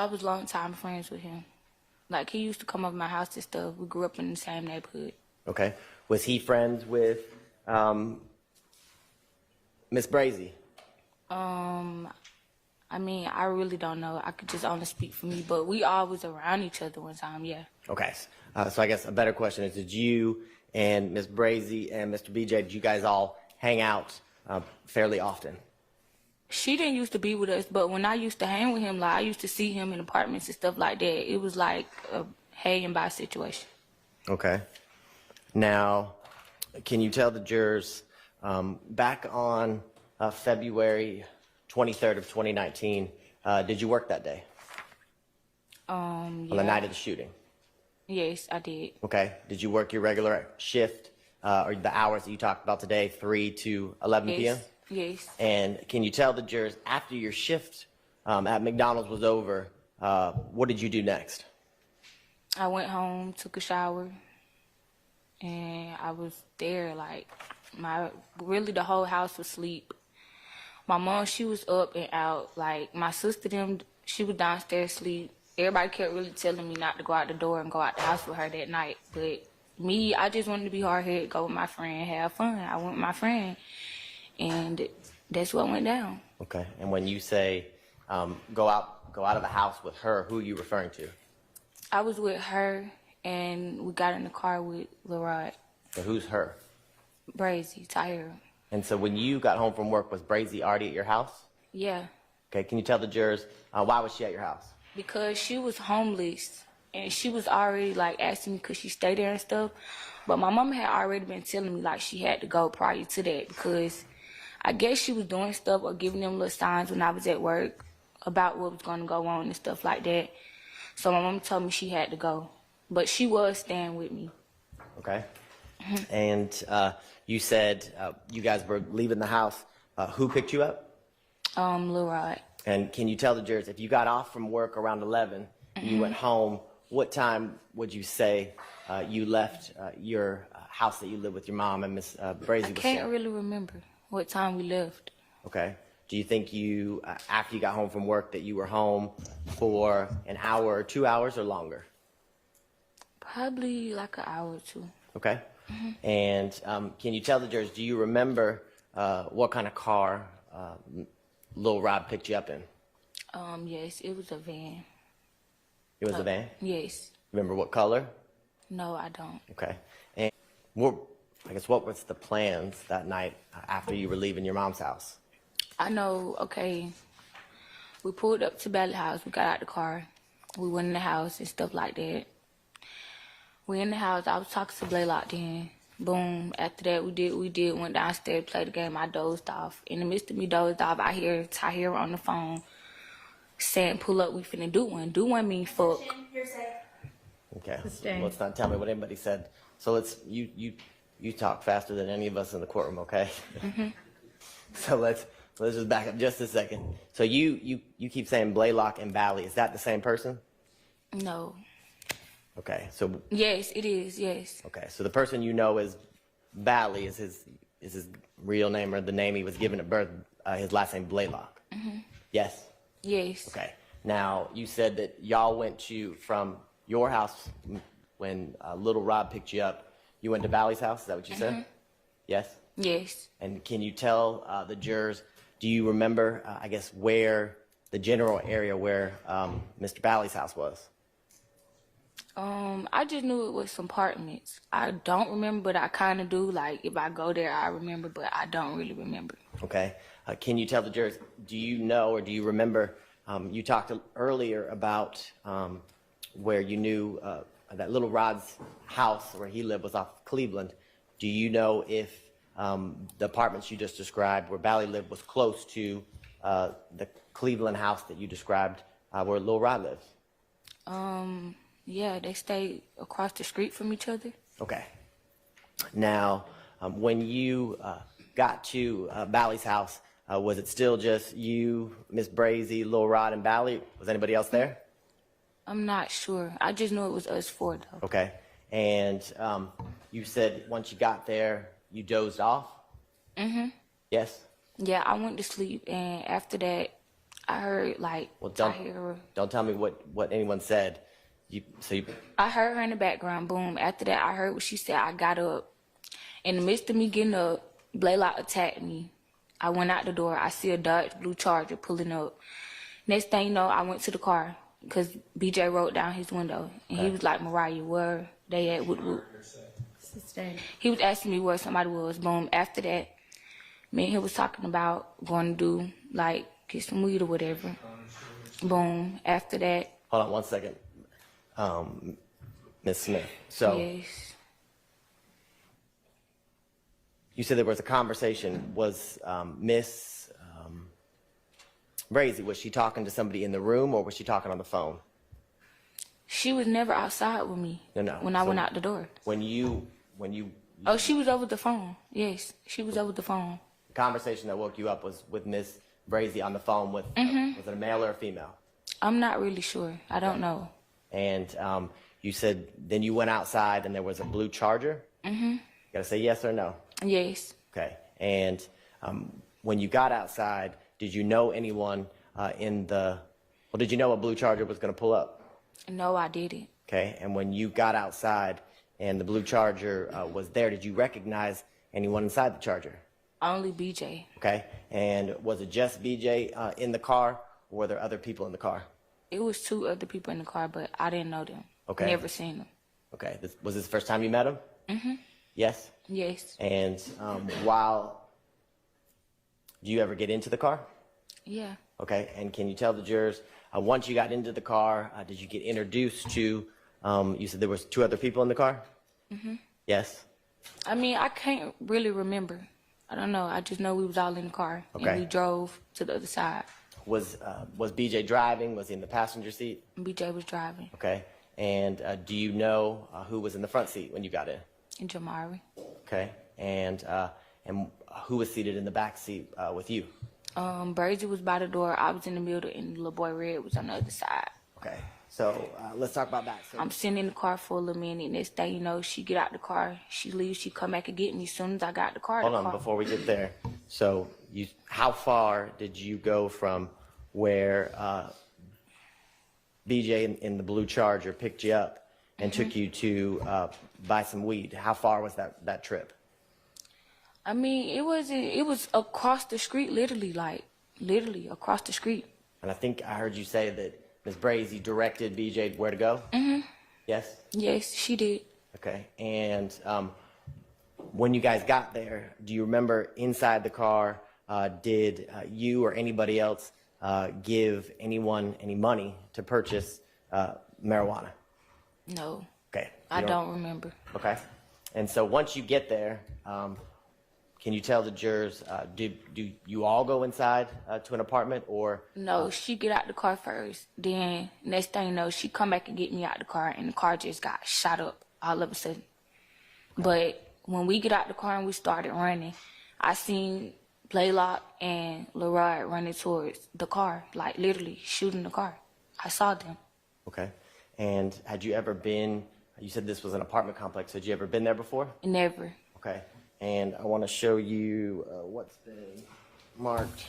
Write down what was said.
I was long time friends with him. Like, he used to come over my house and stuff. We grew up in the same neighborhood. Okay. Was he friends with Miss Brazy? I mean, I really don't know. I could just only speak for me, but we all was around each other one time, yeah. Okay. So I guess a better question is, did you and Miss Brazy and Mr. BJ, did you guys all hang out fairly often? She didn't used to be with us, but when I used to hang with him, like, I used to see him in apartments and stuff like that. It was like a hey and bye situation. Okay. Now, can you tell the jurors, back on February 23rd of 2019, did you work that day? Yeah. On the night of the shooting? Yes, I did. Okay. Did you work your regular shift, or the hours that you talked about today, 3 to 11 Yes. p.m.? Yes. And can you tell the jurors, after your shift at McDonald's was over, what did you do next? I went home, took a shower, and I was there. Like, really the whole house was asleep. My mom, she was up and out. Like, my sister, she was downstairs asleep. Everybody kept really telling me not to go out the door and go out the house with her that night. But me, I just wanted to be hard-headed, go with my friend, have fun. I went with my friend, and that's what went down. Okay. And when you say go out of the house with her, who are you referring to? I was with her, and we got in the car with Lil Rod. So who's her? Brazy, Tyra. And so when you got home from work, was Brazy already at your house? Yeah. Okay. Can you tell the jurors why was she at your house? Because she was homeless, and she was already, like, asking me could she stay there and stuff. But my mama had already been telling me, like, she had to go prior to that, because I guess she was doing stuff or giving them little signs when I was at work about what was going to go on and stuff like that. So my mom told me she had to go. But she was staying with me. Okay. And you said you guys were leaving the house. Who picked you up? Lil Rod. And can you tell the jurors, if you got off from work around 11, you went home, what time would you say you left your house that you lived with your mom and Miss Brazy? I can't really remember what time we left. Okay. Do you think you, after you got home from work, that you were home for an hour or 2 hours or longer? Probably like an hour or two. Okay. And can you tell the jurors, do you remember what kind of car Lil Rob picked you up in? Yes, it was a van. It was a van? Yes. Remember what color? No, I don't. Okay. And what was the plans that night after you were leaving your mom's house? I know, okay, we pulled up to Bally House. We got out the car. We went in the house and stuff like that. We in the house. I was talking to Blaylock then. Boom. After that, we went downstairs, played the game. I dozed off. In the midst of me dozed off, I hear Tahira on the phone saying, pull up, we finna do one. Do one mean fuck. Okay. Let's not tell me what anybody said. So you talk faster than any of us in the courtroom, okay? So let's just back up just a second. So you keep saying Blaylock and Bally. Is that the same person? No. Okay. So yes, it is. Yes. Okay. So the person you know is Bally is his real name or the name he was given at birth. His last name Blaylock. Yes. Yes. Okay. Now you said that y'all went from your house when Little Rob picked you up. You went to Bally's house. Is that what you said? Yes. Yes. And can you tell the jurors? Do you remember? I guess where the general area where Mr. Bally's house was? I just knew it was some apartments. I don't remember, but I kind of do. Like, if I go there, I remember, but I don't really remember. Okay. Can you tell the jurors, do you know or do you remember, you talked earlier about where you knew that Little Rod's house where he lived was off Cleveland. Do you know if the apartments you just described where Bally lived was close to the Cleveland house that you described where Little Rod lives? Yeah, they stay across the street from each other. Okay. Now, when you got to Bally's house, was it still just you, Miss Brazy, Lil Rod, and Bally? Was anybody else there? I'm not sure. I just knew it was us four, though. Okay. And you said once you got there, you dozed off? Yes? Yeah, I went to sleep, and after that, I heard like Well, I hear her. don't tell me what anyone said. I heard her in the background. Boom. After that, I heard what she said. I got up. In the midst of me getting up, Blaylock attacked me. I went out the door. I see a Dodge blue Charger pulling up. Next thing you know, I went to the car because BJ rolled down his window. And he was like, Mariah, where they at? Whoop. He was asking me where somebody was. Boom. After that, me and him was talking about going to do, like, get some weed or whatever. Boom. After that. Hold on 1 second. Ms. Smith. So Yes. you said there was a conversation. Was Miss Brazy, was she talking to somebody in the room or was she talking on the phone? She was never outside with me. No. When I went out the door. When you Oh, she was over the phone. Yes, she was over the phone. the conversation that woke you up was with Miss Brazy on the phone with was it a male or a female? I'm not really sure. I don't know. And you said then you went outside and there was a blue Charger? Mm-hmm. You gotta say yes or no. Yes. Okay. And when you got outside, did you know anyone did you know a blue Charger was gonna pull up? No, I didn't. Okay. And when you got outside and the blue Charger was there, did you recognize anyone inside the Charger? Only BJ. Okay. And was it just BJ in the car, or were there other people in the car? It was 2 other people in the car, but I didn't know them. Okay. Never seen them. Okay. Was this the first time you met him? Mm-hmm. Yes? Yes. And do you ever get into the car? Yeah. Okay. And can you tell the jurors, once you got into the car, did you get introduced to, you said there was 2 other people in the car? Mm-hmm. Yes? I mean, I can't really remember. I don't know. I just know we was all in the car. Okay. And we drove to the other side. Was BJ driving? Was he in the passenger seat? BJ was driving. Okay. And do you know who was in the front seat when you got in? And Jamari. Okay. And who was seated in the back seat with you? Brazy was by the door. I was in the middle, and little boy Red was on the other side. Okay. So let's talk about that. So, I'm sitting in the car for a little minute. Next thing you know, she get out the car. She leaves. She come back and get me as soon as I got the car. hold on before we get there. So how far did you go from where BJ in the blue Charger picked you up and took you to buy some weed? How far was that trip? I mean, it was across the street, literally across the street. And I think I heard you say that Ms. Brazy directed BJ where to go? Mm-hmm. Yes? Yes, she did. Okay. And when you guys got there, do you remember inside the car, did you or anybody else give anyone any money to purchase marijuana? No. Okay. I don't remember. Okay. And so once you get there, can you tell the jurors, do you all go inside to an apartment or? No, she get out the car first. Then next thing you know, she come back and get me out the car, and the car just got shot up all of a sudden. Okay. But when we get out the car and we started running, I seen Blaylock and Leroy running towards the car, like literally shooting the car. I saw them. Okay. And had you ever been, you said this was an apartment complex, had you ever been there before? Never. Okay. And I want to show you what's been marked.